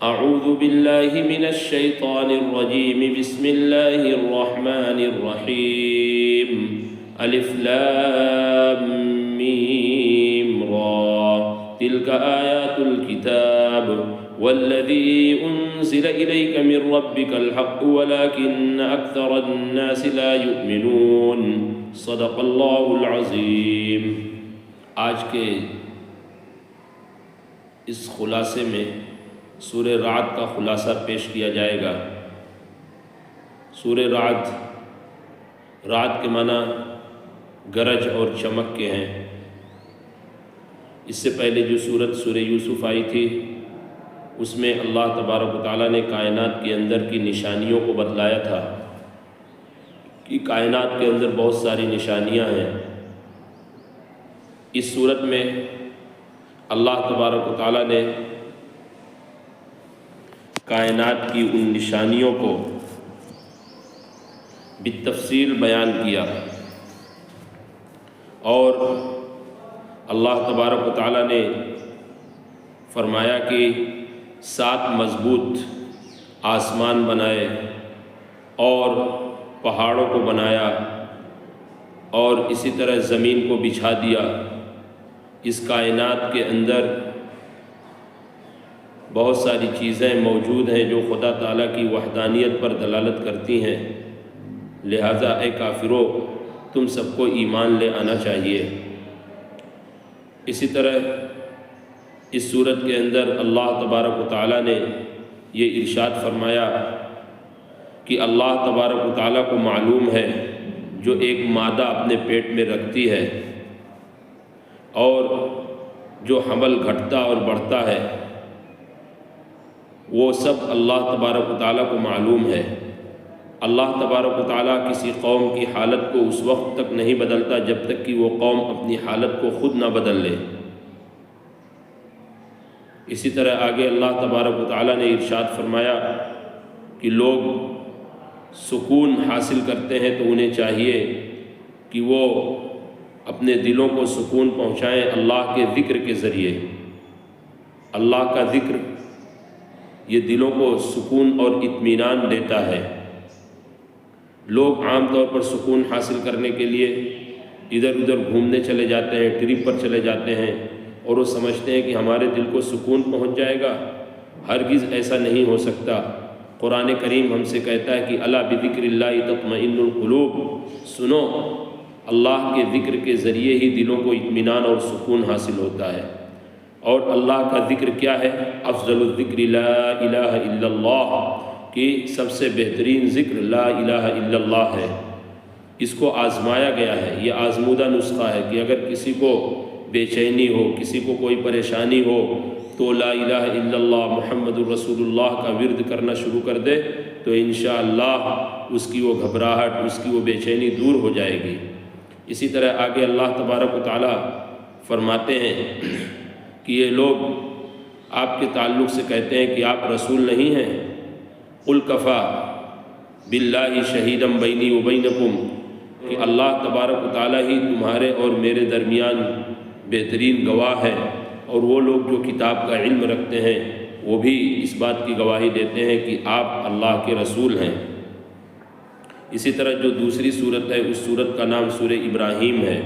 اعوذ باللہ من الشیطان الرجیم بسم اللہ الرحمن الرحیم الف لام میم را تلک آیات الكتاب والذی انزل الیک من ربک الحق ولكن اکثر الناس لا یؤمنون صدق اللہ العظیم۔ آج کے اس خلاصے میں سورہ رعد کا خلاصہ پیش کیا جائے گا۔ سورہ رعد کے معنی گرج اور چمک کے ہیں۔ اس سے پہلے جو سورہ یوسف آئی تھی اس میں اللہ تبارک و تعالیٰ نے کائنات کے اندر کی نشانیوں کو بتلایا تھا کہ کائنات کے اندر بہت ساری نشانیاں ہیں۔ اس صورت میں اللہ تبارک و تعالیٰ نے کائنات کی ان نشانیوں کو بالتفصیل بیان کیا، اور اللہ تبارک و تعالیٰ نے فرمایا کہ 7 مضبوط آسمان بنائے اور پہاڑوں کو بنایا اور اسی طرح زمین کو بچھا دیا۔ اس کائنات کے اندر بہت ساری چیزیں موجود ہیں جو خدا تعالیٰ کی وحدانیت پر دلالت کرتی ہیں، لہذا اے کافرو تم سب کو ایمان لے آنا چاہیے۔ اسی طرح اس صورت کے اندر اللہ تبارک و تعالیٰ نے یہ ارشاد فرمایا کہ اللہ تبارک و تعالیٰ کو معلوم ہے جو ایک مادہ اپنے پیٹ میں رکھتی ہے اور جو حمل گھٹتا اور بڑھتا ہے وہ سب اللہ تبارک و تعالیٰ کو معلوم ہے۔ اللہ تبارک و تعالیٰ کسی قوم کی حالت کو اس وقت تک نہیں بدلتا جب تک کہ وہ قوم اپنی حالت کو خود نہ بدل لے۔ اسی طرح آگے اللہ تبارک و تعالیٰ نے ارشاد فرمایا کہ لوگ سکون حاصل کرتے ہیں تو انہیں چاہیے کہ وہ اپنے دلوں کو سکون پہنچائیں اللہ کے ذکر کے ذریعے۔ اللہ کا ذکر یہ دلوں کو سکون اور اطمینان دیتا ہے۔ لوگ عام طور پر سکون حاصل کرنے کے لیے ادھر ادھر گھومنے چلے جاتے ہیں، ٹرپ پر چلے جاتے ہیں اور وہ سمجھتے ہیں کہ ہمارے دل کو سکون پہنچ جائے گا۔ ہرگز ایسا نہیں ہو سکتا۔ قرآن کریم ہم سے کہتا ہے کہ الا بذکر اللہ تطمئن القلوب، سنو اللہ کے ذکر کے ذریعے ہی دلوں کو اطمینان اور سکون حاصل ہوتا ہے۔ اور اللہ کا ذکر کیا ہے؟ افضل الذکر لا الہ الا اللہ، کہ سب سے بہترین ذکر لا الہ الا اللہ ہے۔ اس کو آزمایا گیا ہے، یہ آزمودہ نسخہ ہے کہ اگر کسی کو بے چینی ہو، کسی کو کوئی پریشانی ہو تو لا الہ الا اللہ محمد الرسول اللہ کا ورد کرنا شروع کر دے تو انشاءاللہ اس کی وہ گھبراہٹ، اس کی وہ بے چینی دور ہو جائے گی۔ اسی طرح آگے اللہ تبارک و تعالیٰ فرماتے ہیں کہ یہ لوگ آپ کے تعلق سے کہتے ہیں کہ آپ رسول نہیں ہیں۔ قل کفا باللہ شہیدا بینی و بینکم، کہ اللہ تبارک و تعالیٰ ہی تمہارے اور میرے درمیان بہترین گواہ ہے، اور وہ لوگ جو کتاب کا علم رکھتے ہیں وہ بھی اس بات کی گواہی دیتے ہیں کہ آپ اللہ کے رسول ہیں۔ اسی طرح جو دوسری صورت ہے اس صورت کا نام سورہ ابراہیم ہے۔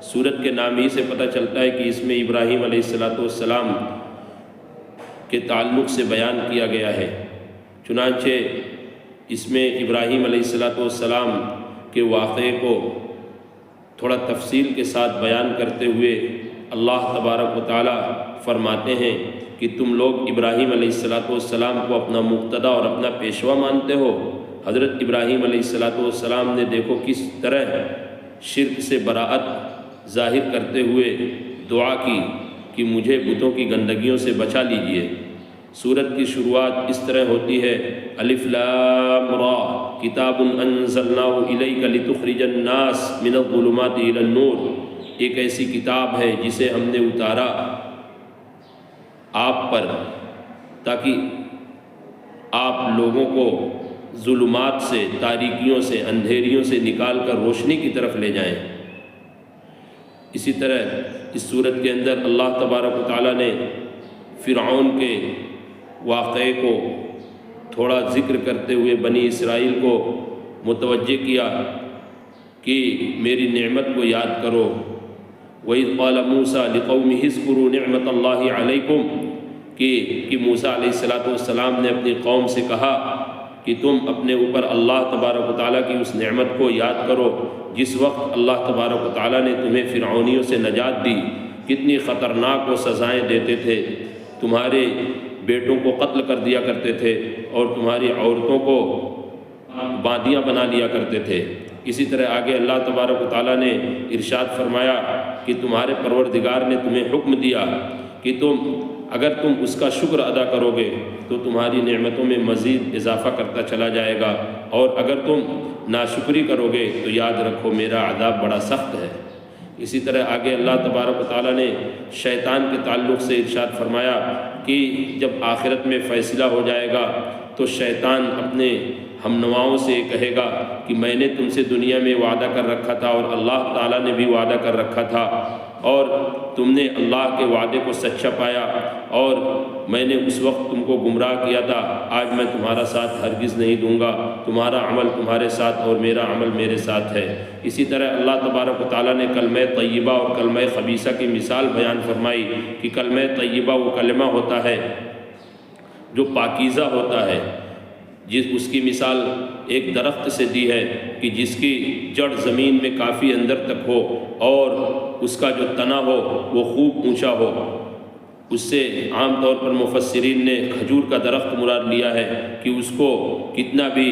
سورت کے نام ہی سے پتہ چلتا ہے کہ اس میں ابراہیم علیہ السلام کے تعلق سے بیان کیا گیا ہے۔ چنانچہ اس میں ابراہیم علیہ السلام کے واقعے کو تھوڑا تفصیل کے ساتھ بیان کرتے ہوئے اللہ تبارک و تعالیٰ فرماتے ہیں کہ تم لوگ ابراہیم علیہ السلام کو اپنا مقتدی اور اپنا پیشوا مانتے ہو۔ حضرت ابراہیم علیہ السلام نے دیکھو کس طرح شرک سے براءت ظاہر کرتے ہوئے دعا کی کہ مجھے بتوں کی گندگیوں سے بچا لیجئے۔ سورت کی شروعات اس طرح ہوتی ہے، الف لام را کتاب انزلناہ الیک لتخرج الناس من الظلمات الی النور، ایک ایسی کتاب ہے جسے ہم نے اتارا آپ پر تاکہ آپ لوگوں کو ظلمات سے، تاریکیوں سے، اندھیریوں سے نکال کر روشنی کی طرف لے جائیں۔ اسی طرح اس صورت کے اندر اللہ تبارک و تعالیٰ نے فرعون کے واقعے کو تھوڑا ذکر کرتے ہوئے بنی اسرائیل کو متوجہ کیا کہ میری نعمت کو یاد کرو۔ وَإِذْ قَالَ مُوسَىٰ لِقَوْمِهِ اذْكُرُوا نِعْمَةَ اللَّهِ عَلَيْكُمْ کہ موسیٰ علیہ السلام نے اپنی قوم سے کہا کہ تم اپنے اوپر اللہ تبارک و تعالیٰ کی اس نعمت کو یاد کرو جس وقت اللہ تبارک و تعالیٰ نے تمہیں فرعونیوں سے نجات دی، کتنی خطرناک وہ سزائیں دیتے تھے، تمہارے بیٹوں کو قتل کر دیا کرتے تھے اور تمہاری عورتوں کو باندیاں بنا لیا کرتے تھے۔ اسی طرح آگے اللہ تبارک و تعالیٰ نے ارشاد فرمایا کہ تمہارے پروردگار نے تمہیں حکم دیا کہ اگر تم اس کا شکر ادا کرو گے تو تمہاری نعمتوں میں مزید اضافہ کرتا چلا جائے گا، اور اگر تم ناشکری کرو گے تو یاد رکھو میرا عذاب بڑا سخت ہے۔ اسی طرح آگے اللہ تبارک و تعالیٰ نے شیطان کے تعلق سے ارشاد فرمایا کہ جب آخرت میں فیصلہ ہو جائے گا تو شیطان اپنے ہم نواؤں سے کہے گا کہ میں نے تم سے دنیا میں وعدہ کر رکھا تھا اور اللہ تعالیٰ نے بھی وعدہ کر رکھا تھا، اور تم نے اللہ کے وعدے کو سچا پایا اور میں نے اس وقت تم کو گمراہ کیا تھا، آج میں تمہارا ساتھ ہرگز نہیں دوں گا، تمہارا عمل تمہارے ساتھ اور میرا عمل میرے ساتھ ہے۔ اسی طرح اللہ تبارک و تعالیٰ نے کلمہ طیبہ اور کلمہ خبیثہ کی مثال بیان فرمائی کہ کلمہ طیبہ وہ کلمہ ہوتا ہے جو پاکیزہ ہوتا ہے، اس کی مثال ایک درخت سے دی ہے کہ جس کی جڑ زمین میں کافی اندر تک ہو اور اس کا جو تنا ہو وہ خوب اونچا ہو۔ اس سے عام طور پر مفسرین نے کھجور کا درخت مراد لیا ہے کہ اس کو کتنا بھی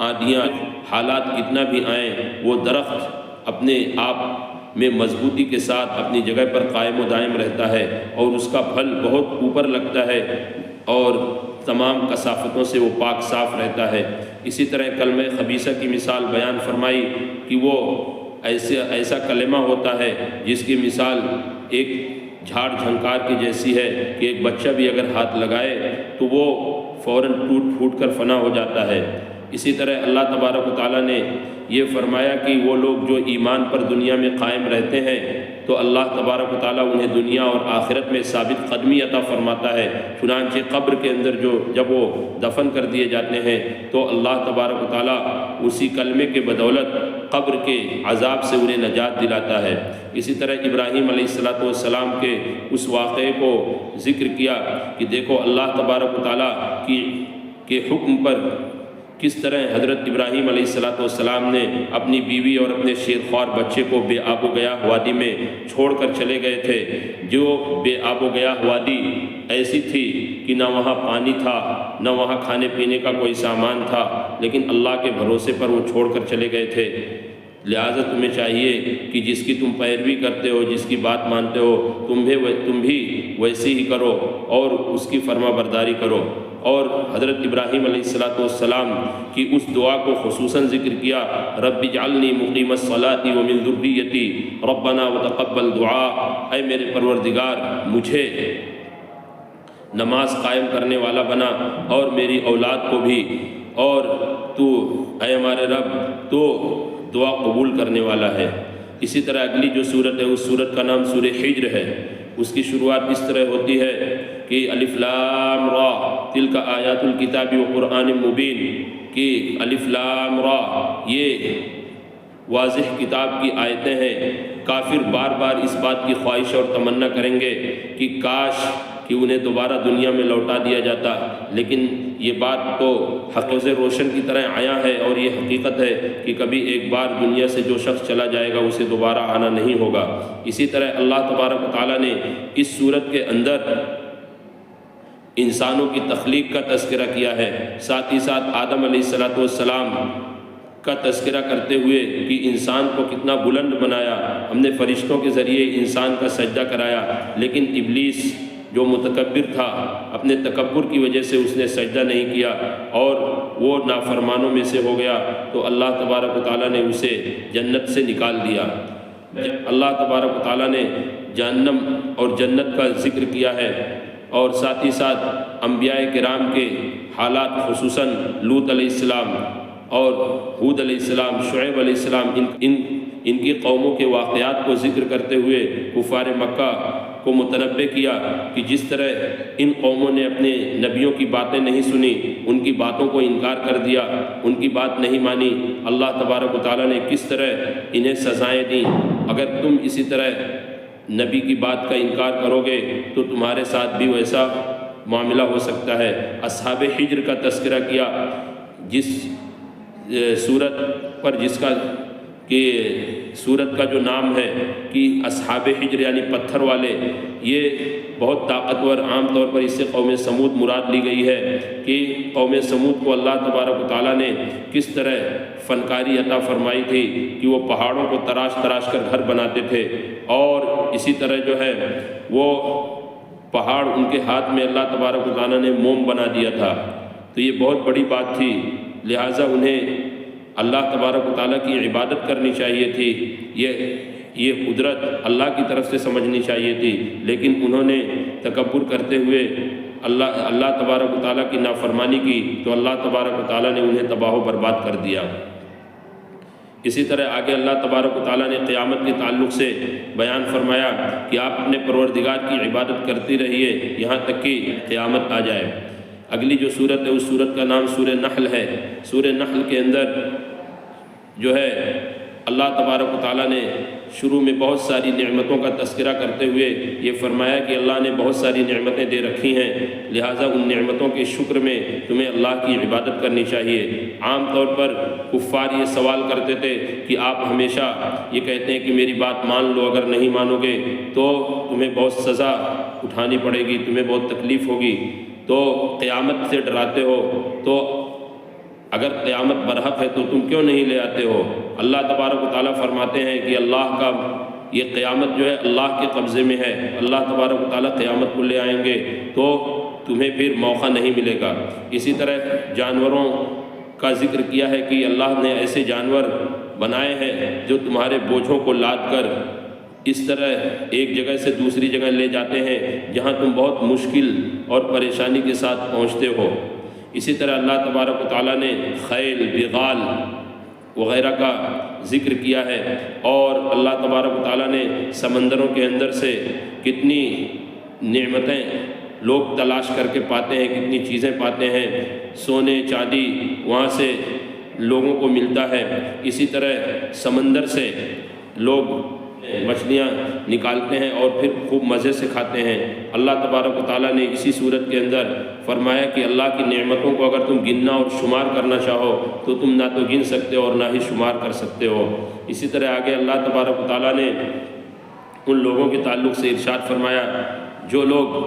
آندیاں حالات کتنا بھی آئیں وہ درخت اپنے آپ میں مضبوطی کے ساتھ اپنی جگہ پر قائم و دائم رہتا ہے اور اس کا پھل بہت اوپر لگتا ہے اور تمام کثافتوں سے وہ پاک صاف رہتا ہے۔ اسی طرح کلمہ خبیثہ کی مثال بیان فرمائی کہ وہ ایسا کلمہ ہوتا ہے جس کی مثال ایک جھاڑ جھنکار کی جیسی ہے کہ ایک بچہ بھی اگر ہاتھ لگائے تو وہ فوراً ٹوٹ پھوٹ کر فنا ہو جاتا ہے۔ اسی طرح اللہ تبارک و تعالیٰ نے یہ فرمایا کہ وہ لوگ جو ایمان پر دنیا میں قائم رہتے ہیں تو اللہ تبارک و تعالیٰ انہیں دنیا اور آخرت میں ثابت قدمی عطا فرماتا ہے۔ چنانچہ قبر کے اندر جب وہ دفن کر دیے جاتے ہیں تو اللہ تبارک و تعالیٰ اسی کلمے کے بدولت قبر کے عذاب سے انہیں نجات دلاتا ہے۔ اسی طرح ابراہیم علیہ السلام کے اس واقعے کو ذکر کیا کہ دیکھو اللہ تبارک و تعالیٰ کے حکم پر کس طرح حضرت ابراہیم علیہ السلام نے اپنی بیوی اور اپنے شیرخوار بچے کو بے آب و گیاہ وادی میں چھوڑ کر چلے گئے تھے، جو بے آب و گیاہ وادی ایسی تھی کہ نہ وہاں پانی تھا نہ وہاں کھانے پینے کا کوئی سامان تھا، لیکن اللہ کے بھروسے پر وہ چھوڑ کر چلے گئے تھے۔ لہٰذا تمہیں چاہیے کہ جس کی تم پیروی کرتے ہو، جس کی بات مانتے ہو، تم بھی ویسے ہی کرو اور اس کی فرما برداری کرو۔ اور حضرت ابراہیم علیہ السلام کی اس دعا کو خصوصاً ذکر کیا، رب اجعلنی مقیم الصلاۃ ومن ذریتی ربنا وتقبل دعا، اے میرے پروردگار مجھے نماز قائم کرنے والا بنا اور میری اولاد کو بھی، اور تو اے ہمارے رب تو دعا قبول کرنے والا ہے۔ اسی طرح اگلی جو سورت ہے اس سورت کا نام سورہ حجر ہے، اس کی شروعات اس طرح ہوتی ہے کہ الف لام را تلک آیات الکتاب و قرآن مبین، کہ الف لام را یہ واضح کتاب کی آیتیں ہیں۔ کافر بار بار اس بات کی خواہش اور تمنا کریں گے کہ کاش کہ انہیں دوبارہ دنیا میں لوٹا دیا جاتا، لیکن یہ بات تو حقیقت روشن کی طرح عیاں ہے اور یہ حقیقت ہے کہ کبھی ایک بار دنیا سے جو شخص چلا جائے گا اسے دوبارہ آنا نہیں ہوگا۔ اسی طرح اللہ تبارک و تعالیٰ نے اس صورت کے اندر انسانوں کی تخلیق کا تذکرہ کیا ہے، ساتھ ہی ساتھ آدم علیہ السلام کا تذکرہ کرتے ہوئے کہ انسان کو کتنا بلند بنایا، ہم نے فرشتوں کے ذریعے انسان کا سجدہ کرایا، لیکن ابلیس جو متکبر تھا اپنے تکبر کی وجہ سے اس نے سجدہ نہیں کیا اور وہ نافرمانوں میں سے ہو گیا، تو اللہ تبارک و تعالیٰ نے اسے جنت سے نکال دیا۔ اللہ تبارک و تعالیٰ نے جہنم اور جنت کا ذکر کیا ہے، اور ساتھ ہی ساتھ انبیاء کرام کے حالات خصوصاً لوط علیہ السلام اور ہود علیہ السلام، شعیب علیہ السلام، ان کی قوموں کے واقعات کو ذکر کرتے ہوئے کفار مکہ کو متنبع کیا کہ جس طرح ان قوموں نے اپنے نبیوں کی باتیں نہیں سنی، ان کی باتوں کو انکار کر دیا، ان کی بات نہیں مانی، اللہ تبارک و تعالیٰ نے کس طرح انہیں سزائیں دیں۔ اگر تم اسی طرح نبی کی بات کا انکار کرو گے تو تمہارے ساتھ بھی ویسا معاملہ ہو سکتا ہے۔ اصحاب حجر کا تذکرہ کیا، جس سورت پر جس کا کہ سورت کا جو نام ہے کہ اصحاب حجر یعنی پتھر والے، یہ بہت طاقتور، عام طور پر اس سے قوم سمود مراد لی گئی ہے کہ قوم سمود کو اللہ تبارک و تعالیٰ نے کس طرح فنکاری عطا فرمائی تھی کہ وہ پہاڑوں کو تراش تراش کر گھر بناتے تھے، اور اسی طرح جو ہے وہ پہاڑ ان کے ہاتھ میں اللہ تبارک و تعالیٰ نے موم بنا دیا تھا۔ تو یہ بہت بڑی بات تھی، لہٰذا انہیں اللہ تبارک و تعالیٰ کی عبادت کرنی چاہیے تھی، یہ قدرت اللہ کی طرف سے سمجھنی چاہیے تھی، لیکن انہوں نے تکبر کرتے ہوئے اللہ تبارک و تعالیٰ کی نافرمانی کی تو اللہ تبارک و تعالیٰ نے انہیں تباہ و برباد کر دیا۔ اسی طرح آگے اللہ تبارک و تعالیٰ نے قیامت کے تعلق سے بیان فرمایا کہ آپ اپنے پروردگار کی عبادت کرتی رہیے یہاں تک کہ قیامت آ جائے۔ اگلی جو سورت ہے اس سورت کا نام سورہ نحل ہے۔ سورہ نحل کے اندر جو ہے اللہ تبارک و تعالیٰ نے شروع میں بہت ساری نعمتوں کا تذکرہ کرتے ہوئے یہ فرمایا کہ اللہ نے بہت ساری نعمتیں دے رکھی ہیں، لہٰذا ان نعمتوں کے شکر میں تمہیں اللہ کی عبادت کرنی چاہیے۔ عام طور پر کفار یہ سوال کرتے تھے کہ آپ ہمیشہ یہ کہتے ہیں کہ میری بات مان لو، اگر نہیں مانو گے تو تمہیں بہت سزا اٹھانی پڑے گی، تمہیں بہت تکلیف ہوگی، تو قیامت سے ڈراتے ہو، تو اگر قیامت برحق ہے تو تم کیوں نہیں لے آتے ہو؟ اللہ تبارک و تعالیٰ فرماتے ہیں کہ اللہ کا یہ قیامت جو ہے اللہ کے قبضے میں ہے، اللہ تبارک و تعالیٰ قیامت کو لے آئیں گے تو تمہیں پھر موقع نہیں ملے گا۔ اسی طرح جانوروں کا ذکر کیا ہے کہ اللہ نے ایسے جانور بنائے ہیں جو تمہارے بوجھوں کو لاد کر اس طرح ایک جگہ سے دوسری جگہ لے جاتے ہیں جہاں تم بہت مشکل اور پریشانی کے ساتھ پہنچتے ہو۔ اسی طرح اللہ تبارک و تعالیٰ نے خیل، بغال وغیرہ کا ذکر کیا ہے، اور اللہ تبارک و تعالیٰ نے سمندروں کے اندر سے کتنی نعمتیں لوگ تلاش کر کے پاتے ہیں، کتنی چیزیں پاتے ہیں، سونے چاندی وہاں سے لوگوں کو ملتا ہے۔ اسی طرح سمندر سے لوگ مچھلیاں نکالتے ہیں اور پھر خوب مزے سے کھاتے ہیں۔ اللہ تبارک و تعالیٰ نے اسی صورت کے اندر فرمایا کہ اللہ کی نعمتوں کو اگر تم گننا اور شمار کرنا چاہو تو تم نہ تو گن سکتے ہو اور نہ ہی شمار کر سکتے ہو۔ اسی طرح آگے اللہ تبارک و تعالیٰ نے ان لوگوں کے تعلق سے ارشاد فرمایا جو لوگ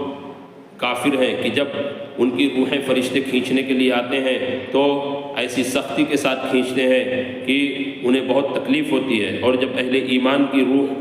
کافر ہیں کہ جب ان کی روحیں فرشتے کھینچنے کے لیے آتے ہیں تو ایسی سختی کے ساتھ کھینچتے ہیں کہ انہیں بہت تکلیف ہوتی ہے، اور جب اہل ایمان کی روح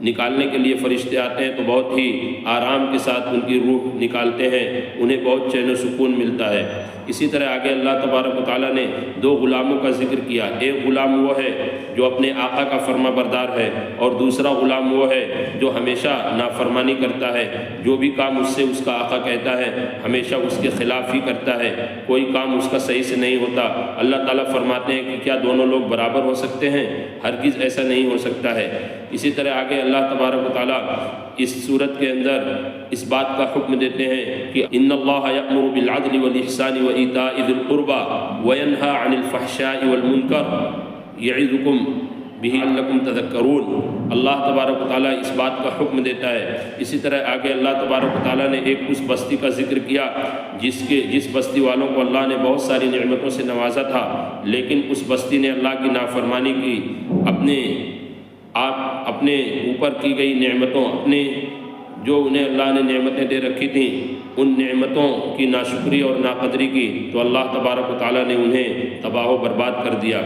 نکالنے کے لیے فرشتے آتے ہیں تو بہت ہی آرام کے ساتھ ان کی روح نکالتے ہیں، انہیں بہت چین و سکون ملتا ہے۔ اسی طرح آگے اللہ تبارک و تعالیٰ نے دو غلاموں کا ذکر کیا، ایک غلام وہ ہے جو اپنے آقا کا فرما بردار ہے، اور دوسرا غلام وہ ہے جو ہمیشہ نافرمانی کرتا ہے، جو بھی کام اس سے اس کا آقا کہتا ہے ہمیشہ اس کے خلاف ہی کرتا ہے، کوئی کام اس کا صحیح سے نہیں ہوتا۔ اللہ تعالیٰ فرماتے ہیں کہ کیا دونوں لوگ برابر ہو سکتے ہیں؟ ہرگز ایسا نہیں ہو سکتا ہے۔ اسی طرح آگے اللہ تبارک و تعالیٰ اس صورت کے اندر اس بات کا حکم دیتے ہیں کہ ان اللہ یأمر بالعدل والاحسان وایتاء ذی القربى وینہی عن الفحشاء والمنکر یعظکم بہ لعلکم تذکرون۔ اللہ تبارک و تعالیٰ اس بات کا حکم دیتا ہے۔ اسی طرح آگے اللہ تبارک و تعالیٰ نے ایک اس بستی کا ذکر کیا جس بستی والوں کو اللہ نے بہت ساری نعمتوں سے نوازا تھا، لیکن اس بستی نے اللہ کی نافرمانی کی، اپنے اوپر کی گئی نعمتوں، جو انہیں اللہ نے نعمتیں دے رکھی تھیں ان نعمتوں کی ناشکری اور ناقدری کی تو اللہ تبارک و تعالیٰ نے انہیں تباہ و برباد کر دیا۔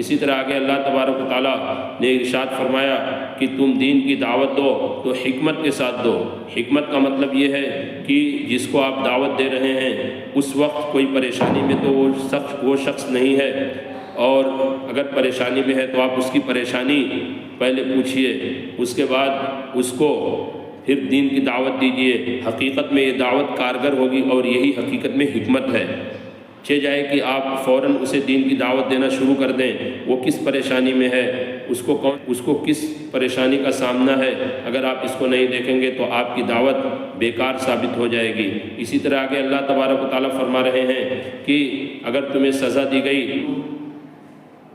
اسی طرح آگے اللہ تبارک و تعالیٰ نے ارشاد فرمایا کہ تم دین کی دعوت دو تو حکمت کے ساتھ دو۔ حکمت کا مطلب یہ ہے کہ جس کو آپ دعوت دے رہے ہیں اس وقت کوئی پریشانی میں تو وہ شخص نہیں ہے، اور اگر پریشانی میں ہے تو آپ اس کی پریشانی پہلے پوچھئے، اس کے بعد اس کو پھر دین کی دعوت دیجئے۔ حقیقت میں یہ دعوت کارگر ہوگی اور یہی حقیقت میں حکمت ہے۔ چہ جائے کہ آپ فوراً اسے دین کی دعوت دینا شروع کر دیں، وہ کس پریشانی میں ہے اس کو کس پریشانی کا سامنا ہے، اگر آپ اس کو نہیں دیکھیں گے تو آپ کی دعوت بیکار ثابت ہو جائے گی۔ اسی طرح آگے اللہ تبارک و تعالیٰ فرما رہے ہیں کہ اگر تمہیں سزا دی گئی،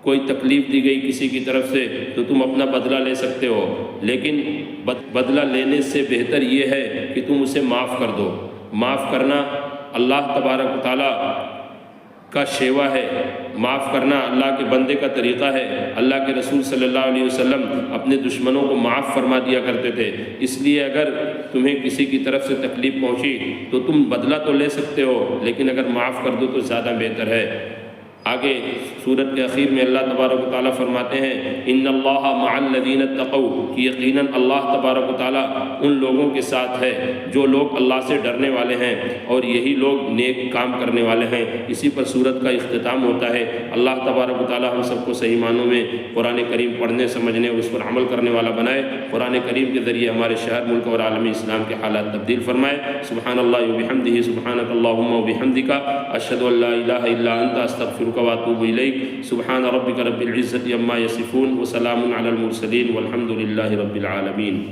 کوئی تکلیف دی گئی کسی کی طرف سے، تو تم اپنا بدلہ لے سکتے ہو، لیکن بدلہ لینے سے بہتر یہ ہے کہ تم اسے معاف کر دو۔ معاف کرنا اللہ تبارک و تعالیٰ کا شیوا ہے، معاف کرنا اللہ کے بندے کا طریقہ ہے۔ اللہ کے رسول صلی اللہ علیہ وسلم اپنے دشمنوں کو معاف فرما دیا کرتے تھے۔ اس لیے اگر تمہیں کسی کی طرف سے تکلیف پہنچی تو تم بدلہ تو لے سکتے ہو، لیکن اگر معاف کر دو تو زیادہ بہتر ہے۔ آگے سورت کے اخیر میں اللہ تبارک و تعالیٰ فرماتے ہیں ان اللہ مع الذین اتقوا، کہ یقیناً اللہ تبارک و تعالیٰ ان لوگوں کے ساتھ ہے جو لوگ اللہ سے ڈرنے والے ہیں، اور یہی لوگ نیک کام کرنے والے ہیں۔ اسی پر سورت کا اختتام ہوتا ہے۔ اللہ تبارک و تعالیٰ ہم سب کو صحیح معنوں میں قرآن کریم پڑھنے، سمجھنے اور اس پر عمل کرنے والا بنائے۔ قرآن کریم کے ذریعے ہمارے شہر، ملک اور عالمی اسلام کے حالات تبدیل فرمائے۔ سبحان اللہ وبحمدہ، سبحانک اللہم وبحمدک، اشہد ان لا الہ الا انت، استغفرک واتوب الیک۔ سبحان ربک رب العزۃ عما یصفون، وسلام علی المرسلین، والحمد للہ رب العالمین۔